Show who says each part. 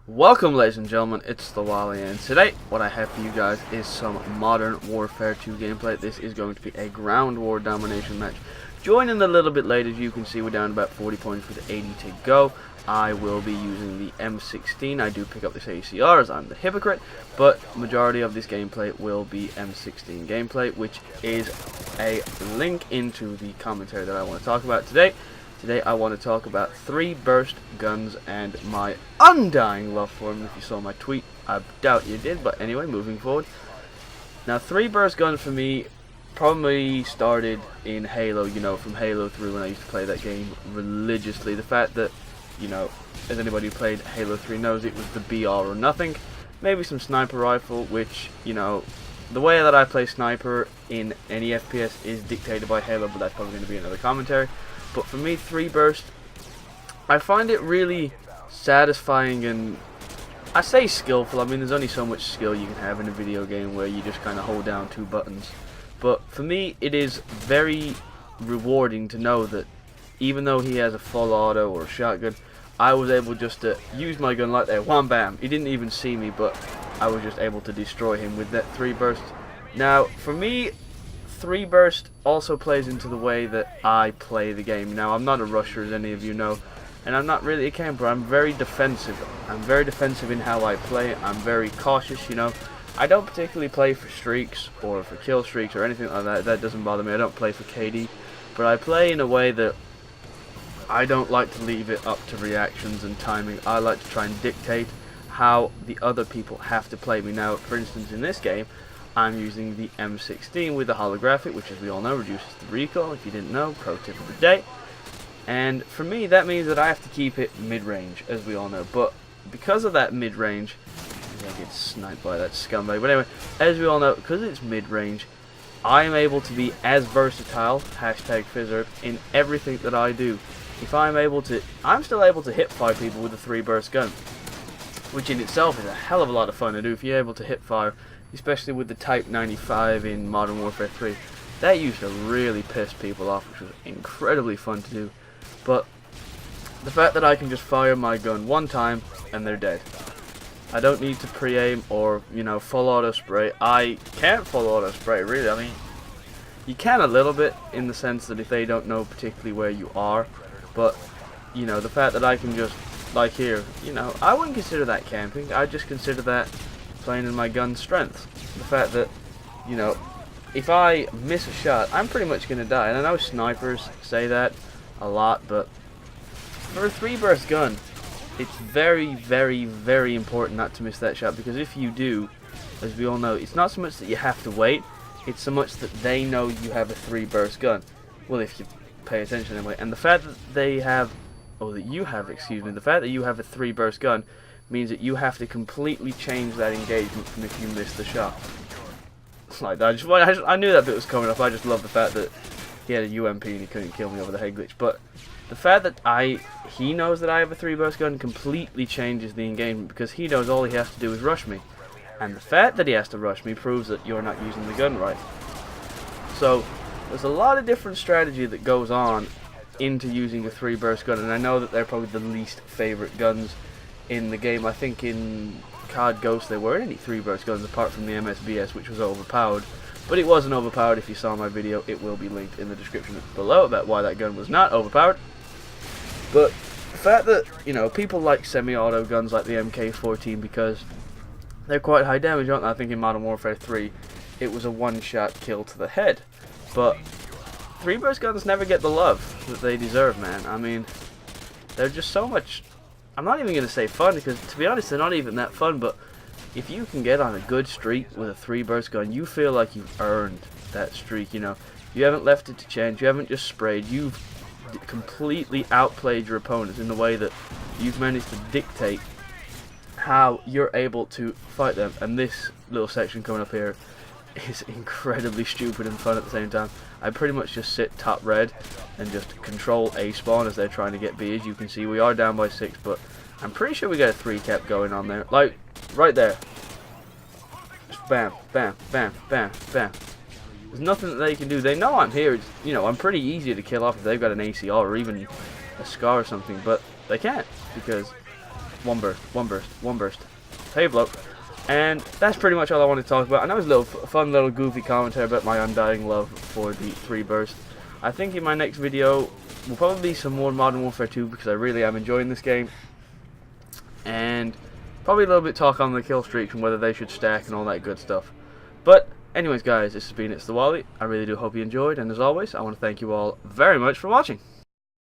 Speaker 1: Welcome, ladies and gentlemen, it's the Wally, and today what I have for you guys is some Modern Warfare 2 gameplay. This is going to be a ground war domination match. Joining a little bit late, as you can see, we're down about 40 points with 80 to go. I will be using the M16. I do pick up this ACR as I'm the hypocrite, but majority of this gameplay will be M16 gameplay, which is a link into the commentary that I want to talk about today. Today I want to talk about 3 burst guns and my undying love for them. If you saw my tweet, I doubt you did, but anyway, moving forward. Now, 3 burst guns for me probably started in Halo, from Halo 3 when I used to play that game religiously. The fact that, as anybody who played Halo 3 knows, it was the be all or nothing. Maybe some sniper rifle, which, the way that I play sniper in any FPS is dictated by Halo, but that's probably going to be another commentary. But for me, 3 burst, I find it really satisfying and, I say skillful. I mean, there's only so much skill you can have in a video game where you just kind of hold down 2 buttons. But for me, it is very rewarding to know that even though he has a full auto or a shotgun, I was able just to use my gun like that, wham bam. He didn't even see me, but I was just able to destroy him with that 3 burst. Now, for me, 3 burst also plays into the way that I play the game. Now, I'm not a rusher, as any of you know, and I'm not really a camper. I'm very defensive. I'm very defensive in how I play. I'm very cautious, I don't particularly play for streaks or for kill streaks or anything like that. That doesn't bother me. I don't play for KD, but I play in a way that I don't like to leave it up to reactions and timing. I like to try and dictate how the other people have to play me. Now, for instance, in this game, I'm using the M16 with the holographic, which, as we all know, reduces the recoil. If you didn't know, pro tip of the day. And for me, that means that I have to keep it mid-range, as we all know. But because of that mid-range, I get sniped by that scumbag. But anyway, as we all know, because it's mid-range, I am able to be as versatile, #Fizzard, in everything that I do. If I'm still able to hip fire people with a 3 burst gun, which in itself is a hell of a lot of fun to do. If you're able to hip fire, especially with the Type 95 in Modern Warfare 3, that used to really piss people off, which was incredibly fun to do. But the fact that I can just fire my gun one time and they're dead. I don't need to pre-aim or, full auto spray. I can't full auto spray, really. I mean, you can a little bit in the sense that if they don't know particularly where you are, but, the fact that I can just, like here, I wouldn't consider that camping. I just consider that playing in my gun's strength. The fact that, if I miss a shot, I'm pretty much going to die. And I know snipers say that a lot, but for a 3 burst gun, it's very, very, very important not to miss that shot, because if you do, as we all know, it's not so much that you have to wait, it's so much that they know you have a 3 burst gun. Well, if you pay attention anyway. And the fact that the fact that you have a 3 burst gun means that you have to completely change that engagement from if you miss the shot. Like that. I knew that bit was coming up. I just love the fact that he had a UMP and he couldn't kill me over the head glitch. But the fact that he knows that I have a 3 burst gun completely changes the engagement, because he knows all he has to do is rush me. And the fact that he has to rush me proves that you're not using the gun right. So there's a lot of different strategy that goes on into using a 3 burst gun, and I know that they're probably the least favorite guns in the game. I think in COD Ghost there weren't any 3 burst guns apart from the MSBS, which was overpowered. But it wasn't overpowered. If you saw my video, it will be linked in the description below about why that gun was not overpowered. But the fact that, people like semi-auto guns like the MK14 because they're quite high damage, aren't they? I think in Modern Warfare 3 it was a one-shot kill to the head. But 3 burst guns never get the love that they deserve, man. I mean, they're just so much, I'm not even going to say fun, because to be honest they're not even that fun, but if you can get on a good streak with a 3 burst gun, you feel like you've earned that streak, You haven't left it to chance, you haven't just sprayed, you've completely outplayed your opponents in the way that you've managed to dictate how you're able to fight them. And this little section coming up here is incredibly stupid and fun at the same time. I pretty much just sit top red and just control A spawn as they're trying to get B. As you can see, we are down by 6, but I'm pretty sure we got a 3 cap going on there. Like, right there. Just bam, bam, bam, bam, bam. There's nothing that they can do. They know I'm here. It's, I'm pretty easy to kill off if they've got an ACR or even a SCAR or something, but they can't, because one burst, one burst, one burst. Save low. And that's pretty much all I want to talk about. And that was a little fun little goofy commentary about my undying love for the 3 burst. I think in my next video will probably be some more Modern Warfare 2 because I really am enjoying this game. And probably a little bit talk on the kill streaks and whether they should stack and all that good stuff. But anyways guys, this has been ItstheWally. I really do hope you enjoyed, and as always I want to thank you all very much for watching.